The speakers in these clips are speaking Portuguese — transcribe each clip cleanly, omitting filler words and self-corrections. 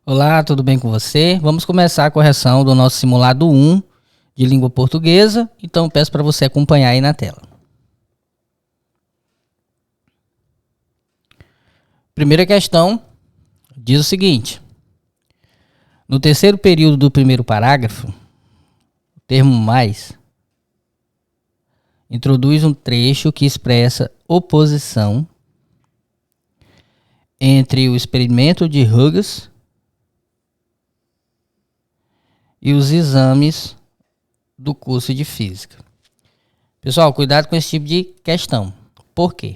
Olá, tudo bem com você? Vamos começar a correção do nosso simulado 1 de língua portuguesa, então peço para você acompanhar aí na tela. Primeira questão diz o seguinte: no terceiro período do primeiro parágrafo, o termo mais introduz um trecho que expressa oposição entre o experimento de Hughes e os exames do curso de física. Pessoal, cuidado com esse tipo de questão. Por quê?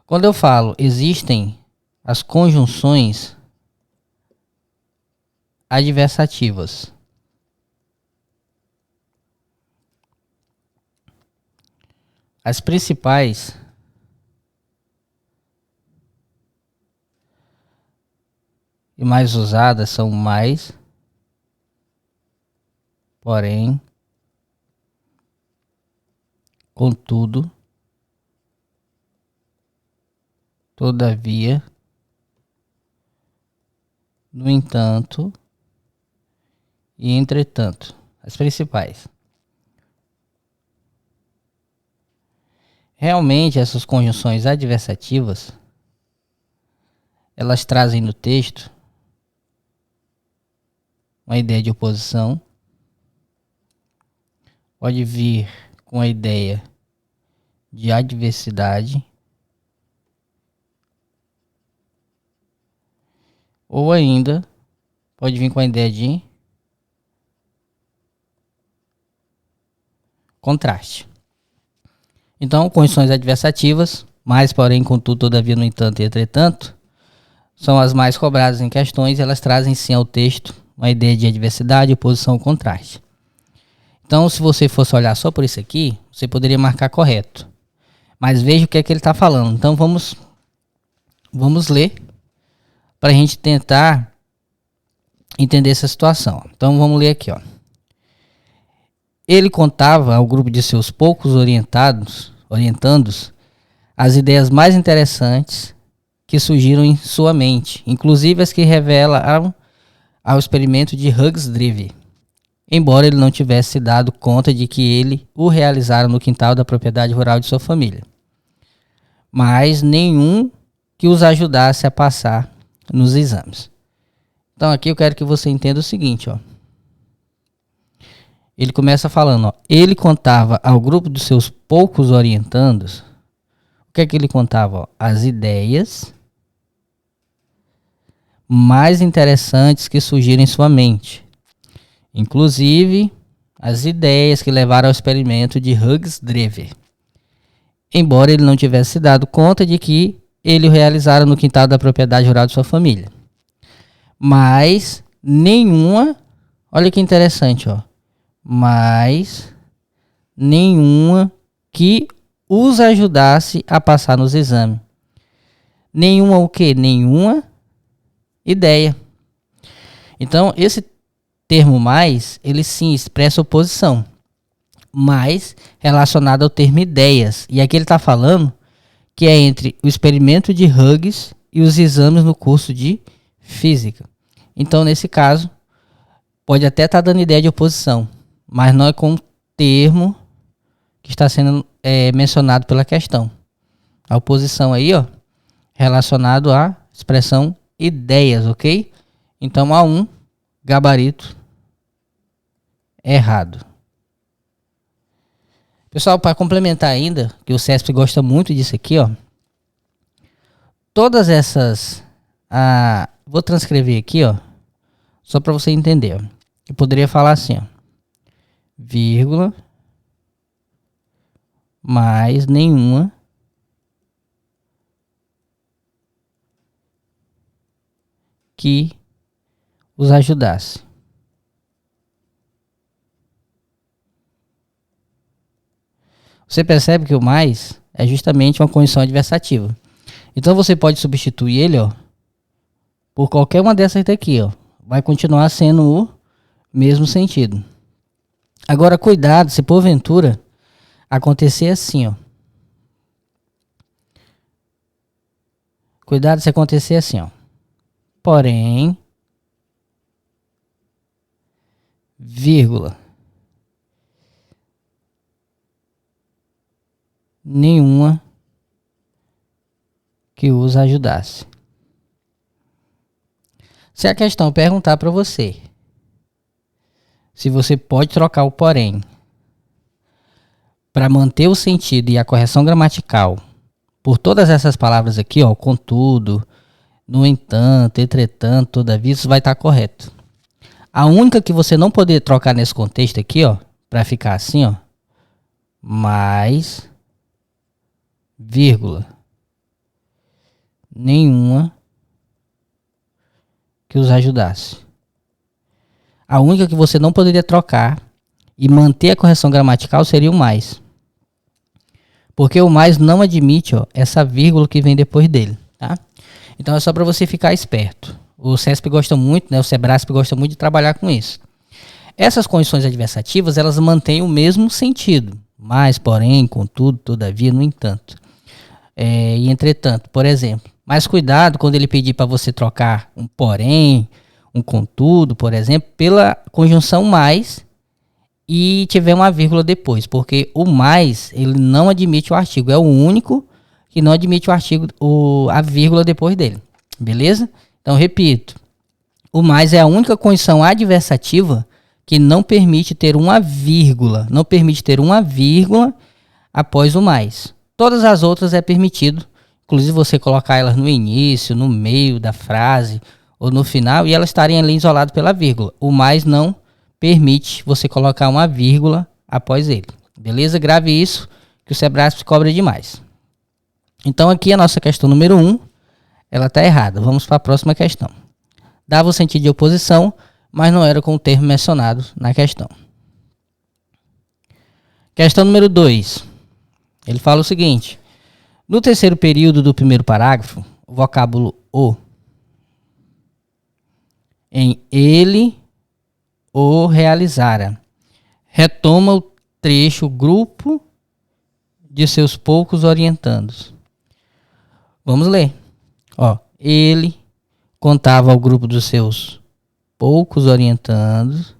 Quando eu falo existem as conjunções adversativas, as principais e mais usadas são mais, porém, contudo, todavia, no entanto e entretanto. As principais. Realmente essas conjunções adversativas, elas trazem no texto uma ideia de oposição, pode vir com a ideia de adversidade, ou ainda pode vir com a ideia de contraste. Então, conjunções adversativas, mais, porém, contudo, todavia, no entanto e entretanto, são as mais cobradas em questões e elas trazem sim ao texto uma ideia de adversidade, oposição, contraste. Então, se você fosse olhar só por isso aqui, você poderia marcar correto. Mas veja o que é que ele está falando. Então, vamos ler para a gente tentar entender essa situação. Então, vamos ler aqui, ó. Ele contava ao grupo de seus poucos orientandos as ideias mais interessantes que surgiram em sua mente, inclusive as que revelam ao experimento de Hughes-Drivy, embora ele não tivesse se dado conta de que ele o realizara no quintal da propriedade rural de sua família, mas nenhum que os ajudasse a passar nos exames. Então aqui eu quero que você entenda o seguinte, ó. Ele começa falando, ó, ele contava ao grupo de seus poucos orientandos, o que é que ele contava? Ó, as ideias mais interessantes que surgiram em sua mente, inclusive as ideias que levaram ao experimento de Hughes-Drivy, embora ele não tivesse se dado conta de que ele o realizara no quintal da propriedade rural de sua família. Mas nenhuma, olha que interessante, ó, mas nenhuma que os ajudasse a passar nos exames. Nenhuma o quê? Nenhuma ideia. Então, esse termo mais, ele sim expressa oposição, mas relacionado ao termo ideias. E aqui ele está falando que é entre o experimento de Hughes e os exames no curso de física. Então, nesse caso, pode até estar dando ideia de oposição, mas não é com o termo que está sendo mencionado pela questão. A oposição aí, ó, relacionado à expressão ideias, ok? Então, A1, gabarito errado. Pessoal, para complementar ainda, que o CESP gosta muito disso aqui, ó. Todas essas... vou transcrever aqui, ó, só para você entender. Ó. Eu poderia falar assim, ó, vírgula, mais nenhuma que os ajudasse. Você percebe que o mais é justamente uma condição adversativa. Então você pode substituir ele, ó, por qualquer uma dessas daqui, ó. Vai continuar sendo o mesmo sentido. Agora, cuidado se porventura acontecer assim, ó. Cuidado se acontecer assim, ó. Porém, vírgula nenhuma que os ajudasse. Se a questão perguntar para você se você pode trocar o porém para manter o sentido e a correção gramatical por todas essas palavras aqui, ó, contudo, no entanto, entretanto, todavia, isso vai estar correto. A única que você não poder trocar nesse contexto aqui, ó, para ficar assim, ó, mais, vírgula, nenhuma que os ajudasse. A única que você não poderia trocar e manter a correção gramatical seria o mais. Porque o mais não admite, ó, essa vírgula que vem depois dele, tá? Então é só para você ficar esperto. O CESP gosta muito, né? O Sebrasp gosta muito de trabalhar com isso. Essas condições adversativas, elas mantêm o mesmo sentido. Mas, porém, contudo, todavia, no entanto. E entretanto, por exemplo. Mas cuidado quando ele pedir para você trocar um porém, um contudo, por exemplo, pela conjunção mais e tiver uma vírgula depois. Porque o mais, ele não admite o artigo. É o único que não admite o artigo, a vírgula depois dele. Beleza? Então, repito. O mais é a única condição adversativa que não permite ter uma vírgula. Não permite ter uma vírgula após o mais. Todas as outras é permitido. Inclusive você colocar elas no início, no meio da frase ou no final e elas estarem ali isoladas pela vírgula. O mais não permite você colocar uma vírgula após ele. Beleza? Grave isso que o Sebrasp cobra demais. Então aqui a nossa questão número 1, ela está errada. Vamos para a próxima questão. Dava o sentido de oposição, mas não era com o termo mencionado na questão. Questão número 2. Ele fala o seguinte. No terceiro período do primeiro parágrafo, o vocábulo o em ele o realizara retoma o trecho grupo de seus poucos orientandos. Vamos ler. Ó, ele contava ao grupo dos seus poucos orientandos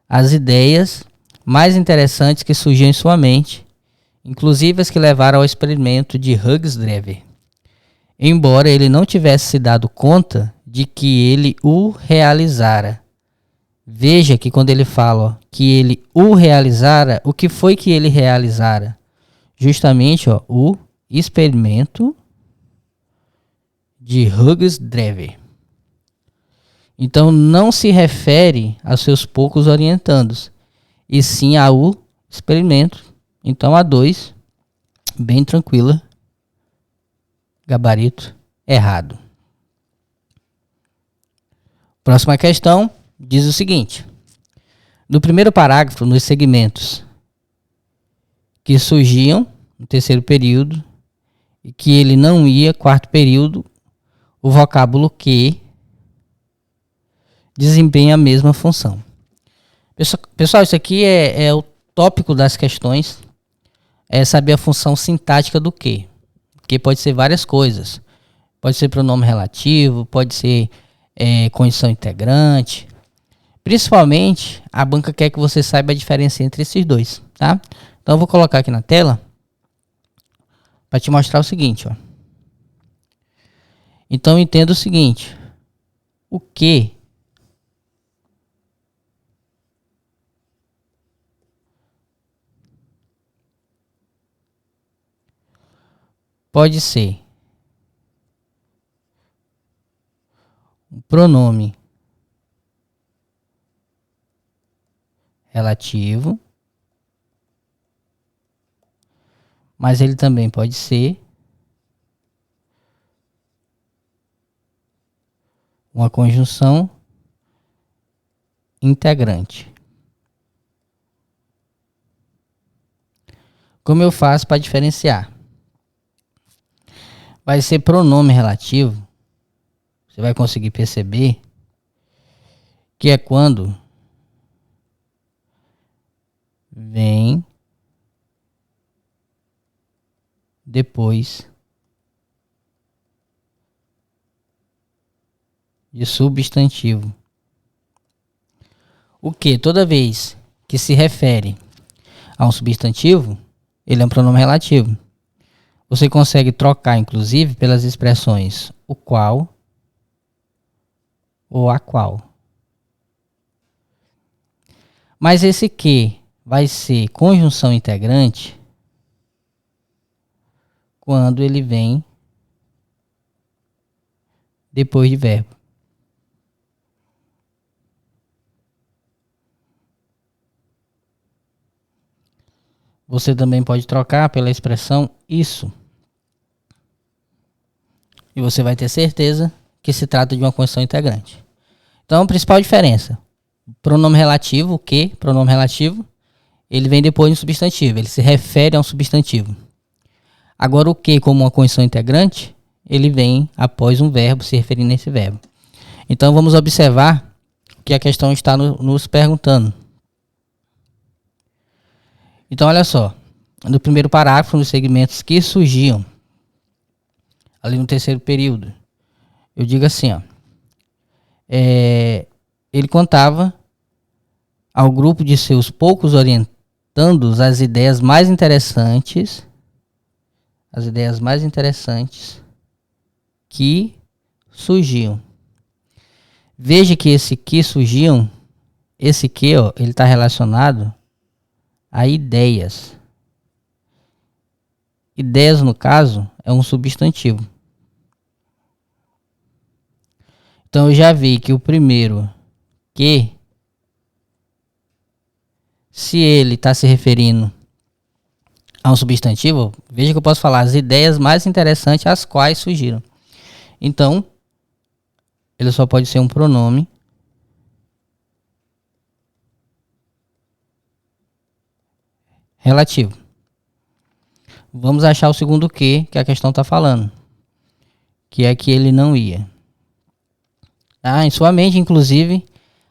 as ideias mais interessantes que surgiam em sua mente, inclusive as que levaram ao experimento de Huggins Drever, embora ele não tivesse se dado conta de que ele o realizara. Veja que quando ele fala, ó, que ele o realizara, o que foi que ele realizara? Justamente, ó, o experimento de Huggins Drever. Então não se refere a seus poucos orientandos, e sim ao experimento. Então a 2, bem tranquila, gabarito errado. Próxima questão diz o seguinte. No primeiro parágrafo, nos segmentos que surgiam no terceiro período e que ele não ia, quarto período, o vocábulo que desempenha a mesma função. Pessoal, isso aqui é o tópico das questões, é saber a função sintática do que. Que pode ser várias coisas. Pode ser pronome relativo, pode ser condição integrante. Principalmente, a banca quer que você saiba a diferença entre esses dois, tá? Então eu vou colocar aqui na tela para te mostrar o seguinte, ó. Então entenda o seguinte. O que pode ser um pronome relativo, mas ele também pode ser uma conjunção integrante. Como eu faço para diferenciar? Vai ser pronome relativo. Você vai conseguir perceber que é quando vem depois de substantivo. O que toda vez que se refere a um substantivo, ele é um pronome relativo. Você consegue trocar, inclusive, pelas expressões o qual ou a qual. Mas esse que vai ser conjunção integrante quando ele vem depois de verbo. Você também pode trocar pela expressão isso. E você vai ter certeza que se trata de uma conjunção integrante. Então, a principal diferença. Pronome relativo, o que? Pronome relativo, ele vem depois de um substantivo. Ele se refere a um substantivo. Agora, o que, como uma conjunção integrante, ele vem após um verbo, se referindo a esse verbo. Então, vamos observar o que a questão está nos perguntando. Então, olha só. No primeiro parágrafo, nos segmentos que surgiam ali no terceiro período, eu digo assim, ó. Ele contava ao grupo de seus poucos orientandos as ideias mais interessantes que surgiam. Veja que esse que surgiam, esse que, ó, ele está relacionado a ideias. Ideias, no caso, é um substantivo. Então, eu já vi que o primeiro que, se ele está se referindo a um substantivo, veja que eu posso falar as ideias mais interessantes as quais surgiram. Então, ele só pode ser um pronome relativo. Vamos achar o segundo que a questão está falando, que é que ele não ia. Em sua mente, inclusive,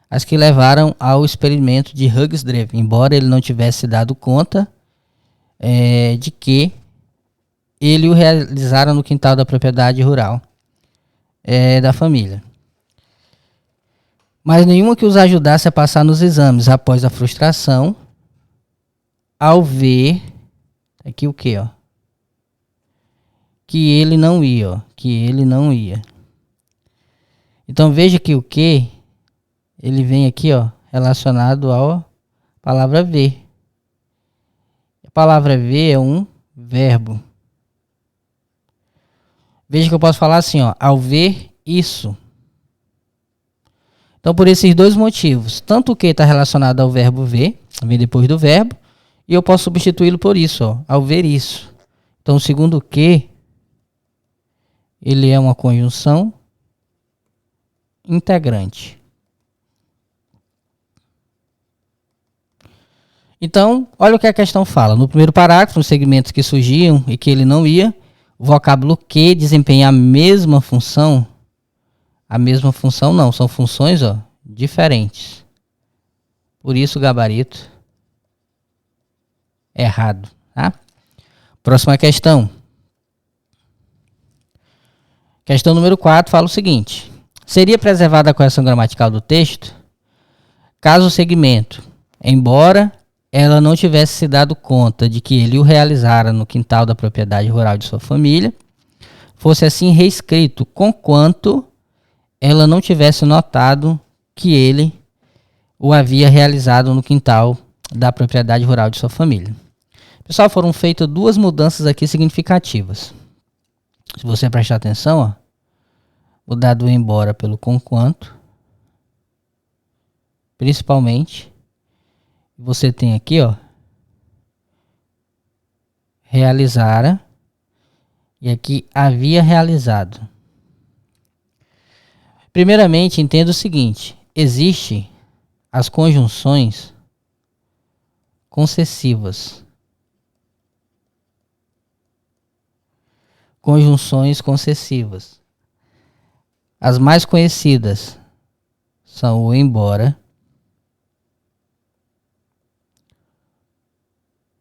as que levaram ao experimento de Hughes-Dreve, embora ele não tivesse dado conta de que ele o realizara no quintal da propriedade rural da família. Mas nenhuma que os ajudasse a passar nos exames após a frustração, ao ver aqui o que, ó, que ele não ia. Então veja que o que ele vem aqui, ó, relacionado à palavra ver. A palavra ver é um verbo. Veja que eu posso falar assim, ó, ao ver isso. Então, por esses dois motivos, tanto o que está relacionado ao verbo ver, vem depois do verbo, e eu posso substituí-lo por isso, ó, ao ver isso. Então, segundo o que, ele é uma conjunção integrante. Então, olha o que a questão fala. No primeiro parágrafo, nos segmentos que surgiam e que ele não ia, o vocábulo que desempenha a mesma função. A mesma função não, são funções, ó, diferentes. Por isso o gabarito errado, tá? Próxima questão. Questão número 4 fala o seguinte: seria preservada a correção gramatical do texto caso o segmento, embora ela não tivesse se dado conta de que ele o realizara no quintal da propriedade rural de sua família, fosse assim reescrito, conquanto ela não tivesse notado que ele o havia realizado no quintal da propriedade rural de sua família. Pessoal, foram feitas duas mudanças aqui significativas. Se você prestar atenção, ó, mudar do embora pelo conquanto, principalmente, você tem aqui, ó, realizara, e aqui havia realizado. Primeiramente, entenda o seguinte: existe as conjunções concessivas. Conjunções concessivas. As mais conhecidas são o embora,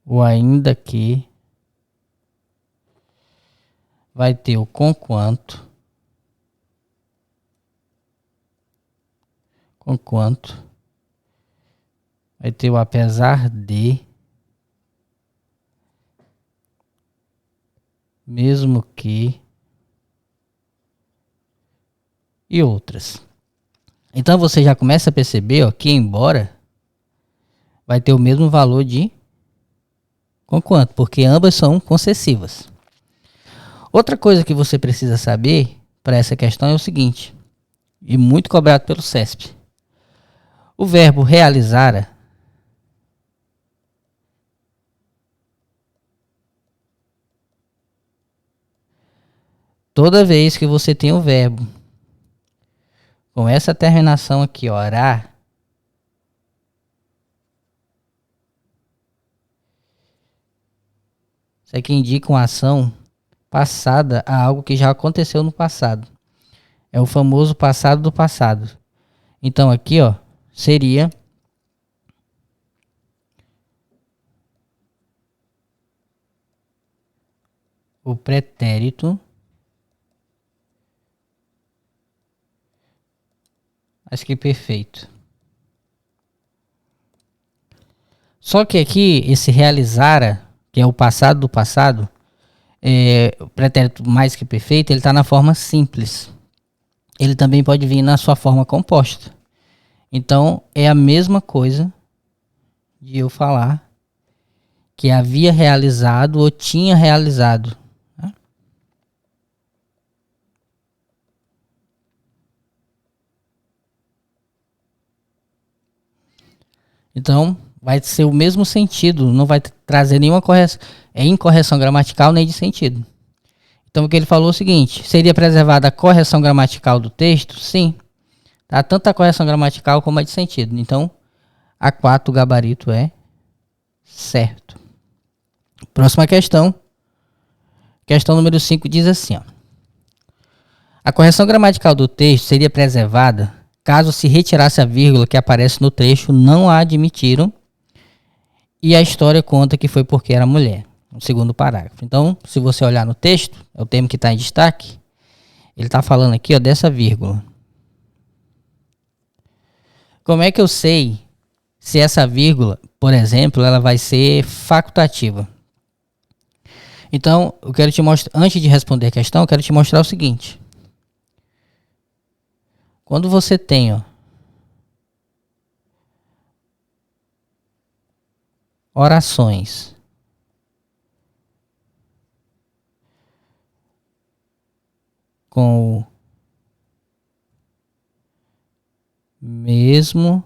o ainda que, vai ter o conquanto, Vai ter o apesar de, mesmo que e outras. Então você já começa a perceber, ó, que embora vai ter o mesmo valor de conquanto, porque ambas são concessivas. Outra coisa que você precisa saber para essa questão é o seguinte, e muito cobrado pelo CESP. O verbo realizara toda vez que você tem o verbo com essa terminação aqui, orar, isso aqui indica uma ação passada a algo que já aconteceu no passado. É o famoso passado do passado. Então aqui, ó, seria o pretérito, acho que perfeito. Só que aqui, esse realizara, que é o passado do passado, o pretérito mais que perfeito, ele está na forma simples. Ele também pode vir na sua forma composta. Então, é a mesma coisa de eu falar que havia realizado ou tinha realizado. Né? Então, vai ser o mesmo sentido, não vai trazer nenhuma correção, incorreção gramatical nem de sentido. Então, o que ele falou é o seguinte: seria preservada a correção gramatical do texto? Sim. Tá? Tanto a correção gramatical como a de sentido. Então, a 4 o gabarito é certo. Próxima questão. Questão número 5 diz assim, ó. A correção gramatical do texto seria preservada caso se retirasse a vírgula que aparece no trecho não a admitiram e a história conta que foi porque era mulher. No segundo parágrafo. Então, se você olhar no texto, é o termo que está em destaque, ele está falando aqui, ó, dessa vírgula. Como é que eu sei se essa vírgula, por exemplo, ela vai ser facultativa? Então, eu quero te mostrar, antes de responder a questão, eu quero te mostrar o seguinte. Quando você tem, ó, orações com o mesmo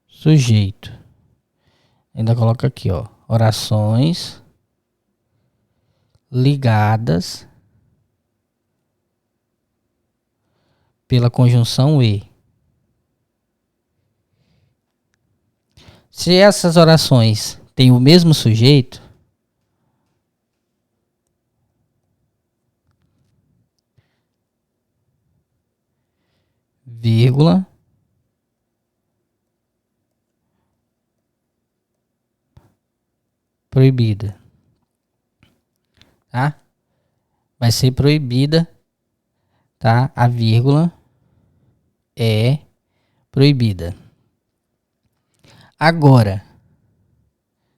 sujeito, ainda coloca aqui, ó, orações ligadas pela conjunção e. Se essas orações têm o mesmo sujeito, vírgula, proibida, tá? Vai ser proibida, tá? A vírgula é proibida. Agora,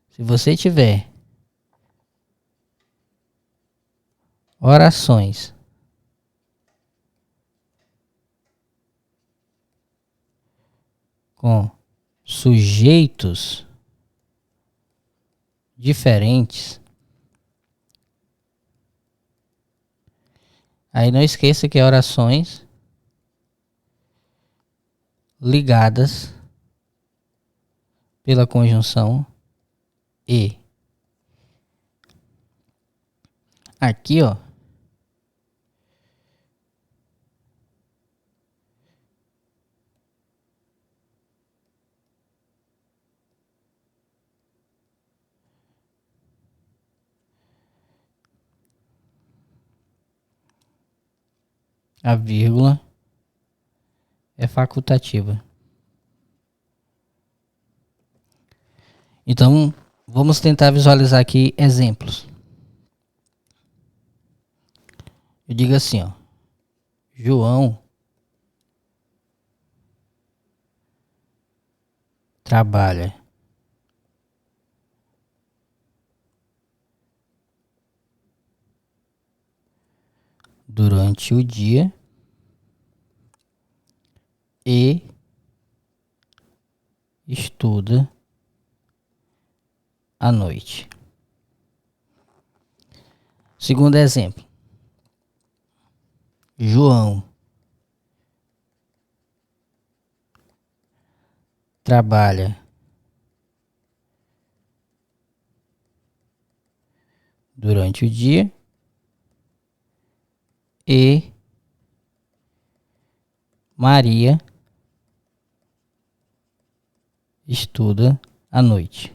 se você tiver orações com sujeitos diferentes, aí não esqueça que é orações ligadas pela conjunção e. Aqui, ó, a vírgula é facultativa. Então, vamos tentar visualizar aqui exemplos. Eu digo assim, ó. João trabalha durante o dia e estuda à noite. Segundo exemplo, João trabalha durante o dia e Maria estuda à noite.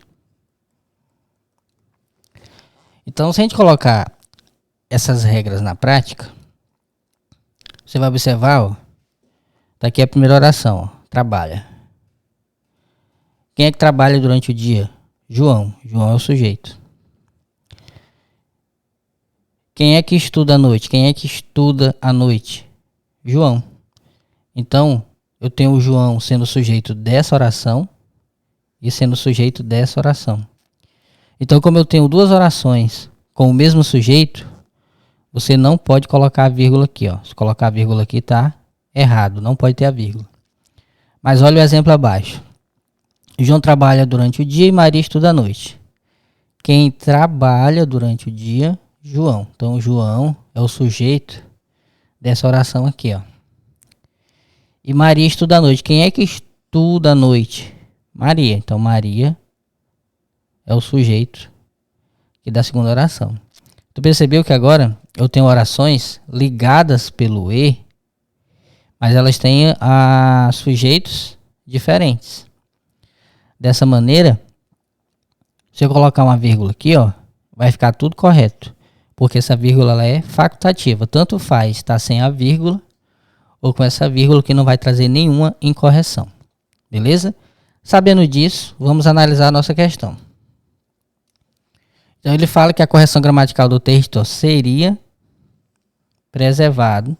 Então, se a gente colocar essas regras na prática, você vai observar, ó, tá aqui a primeira oração, ó, trabalha. Quem é que trabalha durante o dia? João. João é o sujeito. Quem é que estuda à noite? Quem é que estuda à noite? João. Então, eu tenho o João sendo sujeito dessa oração e sendo sujeito dessa oração. Então, como eu tenho duas orações com o mesmo sujeito, você não pode colocar a vírgula aqui, ó. Se colocar a vírgula aqui, tá errado. Não pode ter a vírgula. Mas olha o exemplo abaixo. João trabalha durante o dia e Maria estuda à noite. Quem trabalha durante o dia, João. Então, João é o sujeito dessa oração aqui, ó. E Maria estuda à noite. Quem é que estuda à noite? Maria. Então, Maria é o sujeito aqui da segunda oração. Tu percebeu que agora eu tenho orações ligadas pelo E, mas elas têm sujeitos diferentes. Dessa maneira, se eu colocar uma vírgula aqui, ó, vai ficar tudo correto. Porque essa vírgula ela é facultativa. Tanto faz estar sem a vírgula ou com essa vírgula que não vai trazer nenhuma incorreção. Beleza? Sabendo disso, vamos analisar a nossa questão. Então ele fala que a correção gramatical do texto seria preservado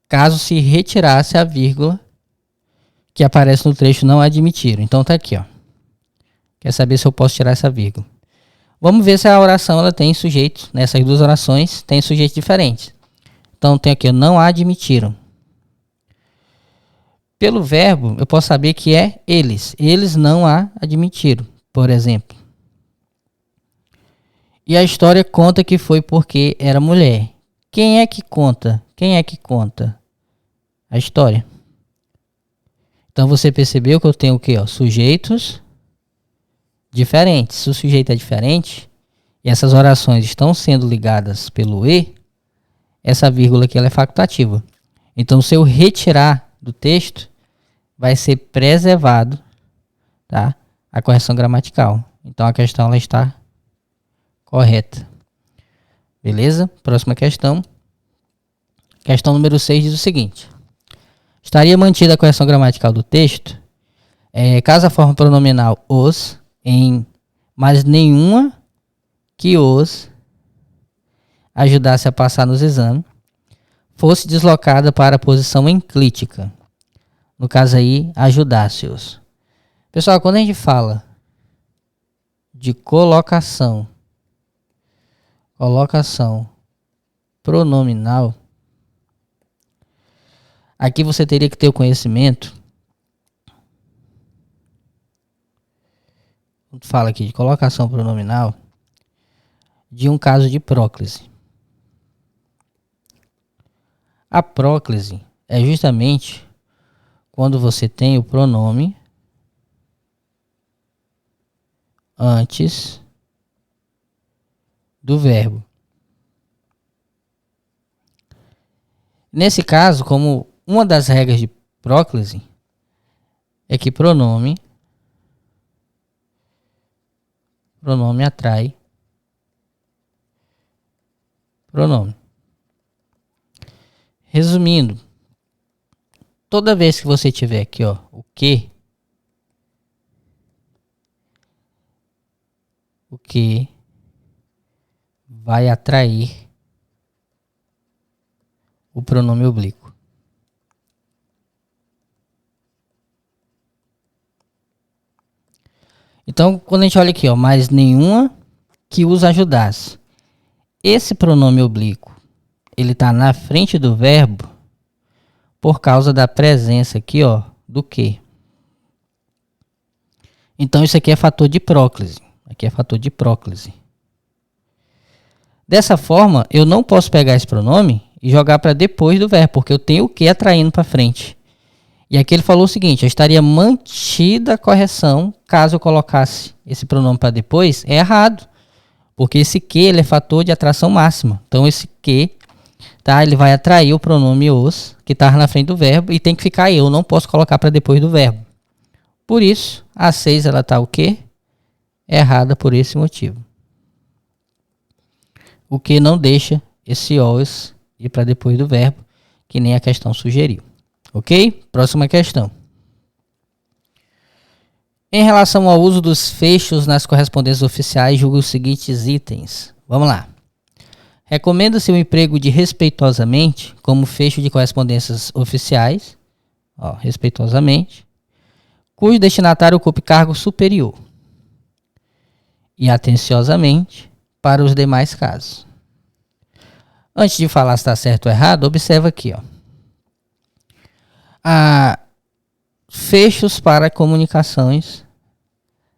caso se retirasse a vírgula que aparece no trecho não admitiram. Então tá aqui, ó. Quer saber se eu posso tirar essa vírgula? Vamos ver se a oração ela tem sujeitos, nessas duas orações tem sujeitos diferentes. Então tem aqui, ó, não admitiram. Pelo verbo, eu posso saber que é eles. Eles não a admitiram, por exemplo. E a história conta que foi porque era mulher. Quem é que conta? Quem é que conta? A história. Então você percebeu que eu tenho o quê? Ó, sujeitos diferentes. Se o sujeito é diferente e essas orações estão sendo ligadas pelo E, essa vírgula aqui ela é facultativa. Então se eu retirar do texto, vai ser preservado, tá? A correção gramatical. Então a questão ela está correta. Beleza? Próxima questão. Questão número 6 diz o seguinte. Estaria mantida a correção gramatical do texto caso a forma pronominal os, em, mas nenhuma que os ajudasse a passar nos exames fosse deslocada para a posição enclítica. No caso aí, ajudasse-os. Pessoal, quando a gente fala de colocação pronominal, aqui você teria que ter o conhecimento. Fala aqui de colocação pronominal de um caso de próclise. A próclise é justamente quando você tem o pronome antes do verbo. Nesse caso, como uma das regras de próclise é que pronome atrai pronome. Resumindo, toda vez que você tiver aqui, ó, o que vai atrair o pronome oblíquo. Então, quando a gente olha aqui, ó, mais nenhuma que os ajudasse. Esse pronome oblíquo, ele tá na frente do verbo por causa da presença aqui, ó, do que. Então, isso aqui é fator de próclise. Aqui é fator de próclise. Dessa forma, eu não posso pegar esse pronome e jogar para depois do verbo, porque eu tenho o que atraindo para frente. E aqui ele falou o seguinte, eu estaria mantida a correção caso eu colocasse esse pronome para depois. É errado, porque esse que ele é fator de atração máxima. Então, esse que, tá, ele vai atrair o pronome os, que está na frente do verbo, e tem que ficar eu não posso colocar para depois do verbo. Por isso, a 6 ela está o quê? Errada por esse motivo. O que não deixa esse os ir para depois do verbo, que nem a questão sugeriu. Ok? Próxima questão. Em relação ao uso dos fechos nas correspondências oficiais, julgue os seguintes itens. Vamos lá. Recomenda-se o emprego de respeitosamente como fecho de correspondências oficiais, ó, respeitosamente, cujo destinatário ocupe cargo superior, e atenciosamente para os demais casos. Antes de falar se está certo ou errado, observa aqui, ó. Fechos para comunicações,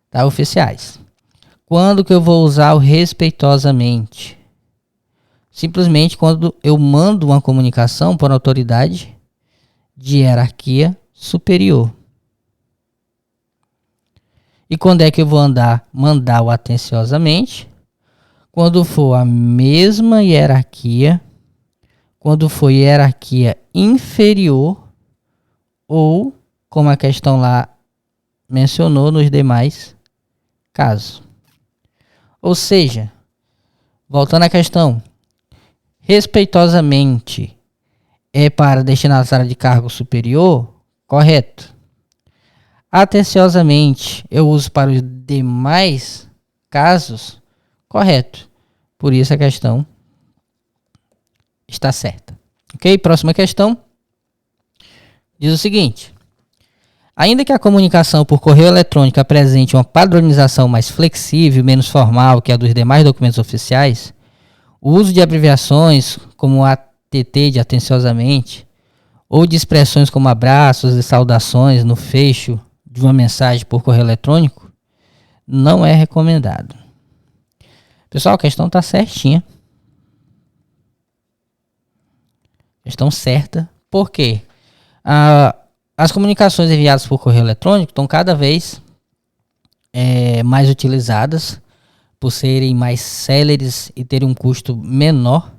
tá, oficiais. Quando que eu vou usar o respeitosamente? Simplesmente quando eu mando uma comunicação por autoridade de hierarquia superior. E quando é que eu vou mandar o atenciosamente? Quando for a mesma hierarquia, quando for hierarquia inferior ou, como a questão lá mencionou, nos demais casos. Ou seja, voltando à questão, respeitosamente é para destinatário de cargo superior? Correto. Atenciosamente eu uso para os demais casos? Correto. Por isso a questão está certa. Ok? Próxima questão. Diz o seguinte. Ainda que a comunicação por correio eletrônico apresente uma padronização mais flexível e menos formal que a dos demais documentos oficiais, o uso de abreviações como ATT de atenciosamente ou de expressões como abraços e saudações no fecho de uma mensagem por correio eletrônico não é recomendado. Pessoal, a questão está certinha. Questão certa. Por quê? As comunicações enviadas por correio eletrônico estão cada vez mais utilizadas por serem mais céleres e terem um custo menor.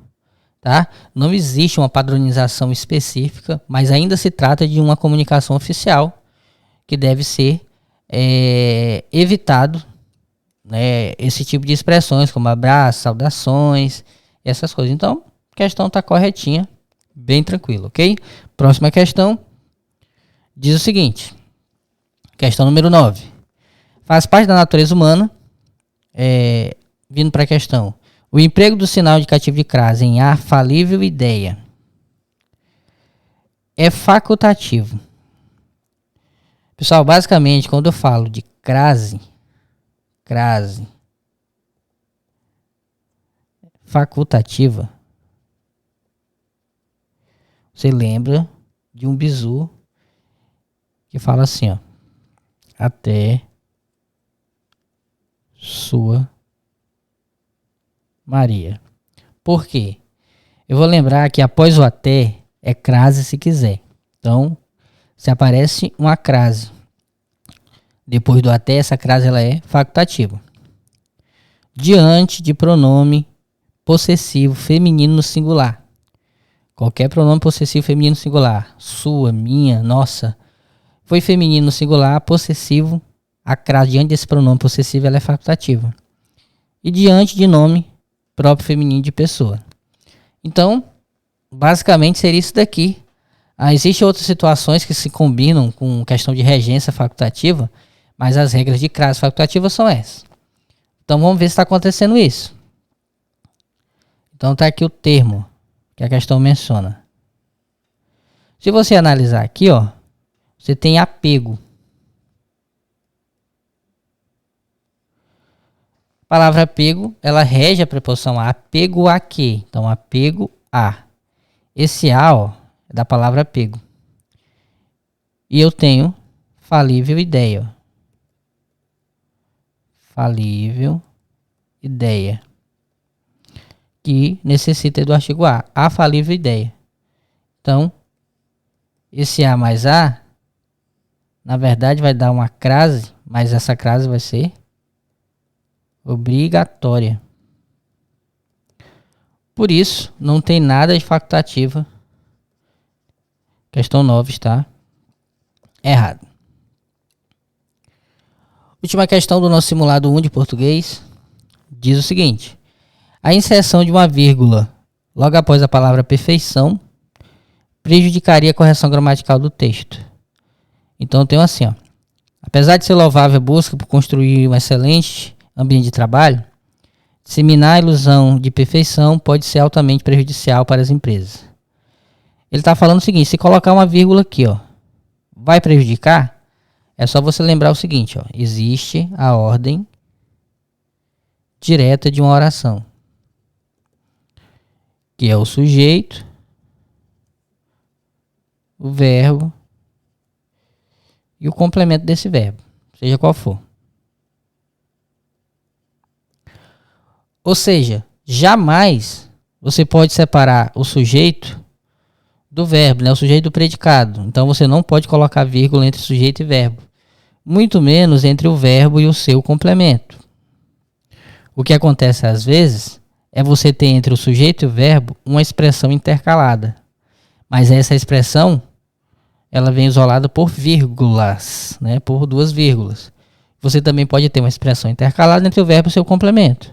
Tá? Não existe uma padronização específica, mas ainda se trata de uma comunicação oficial que deve ser evitado, né, esse tipo de expressões como abraço, saudações, essas coisas. Então, a questão está corretinha, bem tranquilo, ok? Próxima questão diz o seguinte, questão número 9. Faz parte da natureza humana, vindo para a questão, o emprego do sinal indicativo de crase em a falível ideia é facultativo. Pessoal, basicamente, quando eu falo de crase facultativa, você lembra de um bizu que fala assim, ó, até sua Maria. Por quê? Eu vou lembrar que após o até é crase se quiser. Então, se aparece uma crase depois do até, essa crase ela é facultativa. Diante de pronome possessivo feminino no singular. Qualquer pronome possessivo feminino singular, sua, minha, nossa, foi feminino singular, possessivo, a crase diante desse pronome possessivo ela é facultativa. E diante de nome próprio feminino de pessoa. Então, basicamente seria isso daqui. Existem outras situações que se combinam com questão de regência facultativa, mas as regras de crase facultativa são essas. Então vamos ver se está acontecendo isso. Então está aqui o termo que a questão menciona. Se você analisar aqui, ó, você tem apego. Palavra apego, ela rege a preposição a. Apego a quê? Então, apego a. Esse a, ó, é da palavra apego. E eu tenho falível ideia. Ó. Falível ideia. Que necessita do artigo a. A falível ideia. Então, esse a mais a, na verdade, vai dar uma crase, mas essa crase vai ser obrigatória. Por isso, não tem nada de facultativa. Questão 9 está errado. Última questão do nosso simulado 1 de português. Diz o seguinte. A inserção de uma vírgula logo após a palavra perfeição prejudicaria a correção gramatical do texto. Então eu tenho assim, ó. Apesar de ser louvável a busca por construir um excelente ambiente de trabalho, disseminar a ilusão de perfeição pode ser altamente prejudicial para as empresas. Ele está falando o seguinte, se colocar uma vírgula aqui, ó, vai prejudicar? É só você lembrar o seguinte, ó, existe a ordem direta de uma oração, que é o sujeito, o verbo e o complemento desse verbo, seja qual for. Ou seja, jamais você pode separar o sujeito do verbo, né? O sujeito do predicado. Então você não pode colocar vírgula entre sujeito e verbo. Muito menos entre o verbo e o seu complemento. O que acontece às vezes é você ter entre o sujeito e o verbo uma expressão intercalada. Mas essa expressão, ela vem isolada por vírgulas, né? Por duas vírgulas. Você também pode ter uma expressão intercalada entre o verbo e o seu complemento.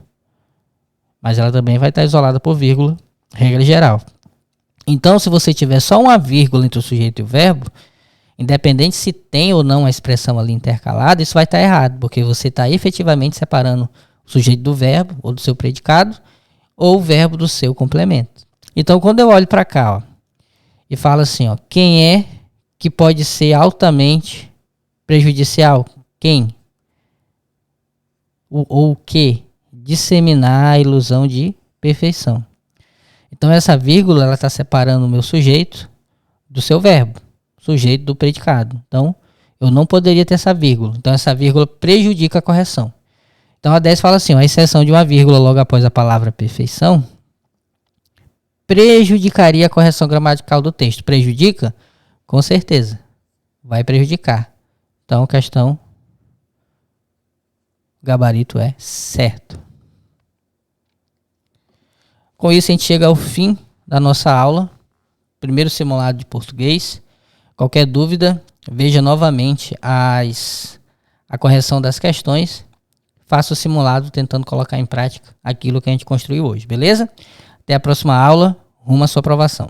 Mas ela também vai estar isolada por vírgula, regra geral. Então, se você tiver só uma vírgula entre o sujeito e o verbo, independente se tem ou não a expressão ali intercalada, isso vai estar errado, porque você está efetivamente separando o sujeito do verbo, ou do seu predicado, ou o verbo do seu complemento. Então, quando eu olho para cá, ó, e falo assim, ó, quem é que pode ser altamente prejudicial? Quem? Ou o que? Disseminar a ilusão de perfeição. Então essa vírgula, ela está separando o meu sujeito do seu verbo, sujeito do predicado. Então eu não poderia ter essa vírgula. Então essa vírgula prejudica a correção. Então a 10 fala assim, ó, a inserção de uma vírgula logo após a palavra perfeição prejudicaria a correção gramatical do texto. Prejudica? Com certeza. Vai prejudicar. Então questão, o gabarito é certo. Com isso, a gente chega ao fim da nossa aula, primeiro simulado de português. Qualquer dúvida, veja novamente a correção das questões. Faça o simulado tentando colocar em prática aquilo que a gente construiu hoje, beleza? Até a próxima aula, rumo à sua aprovação.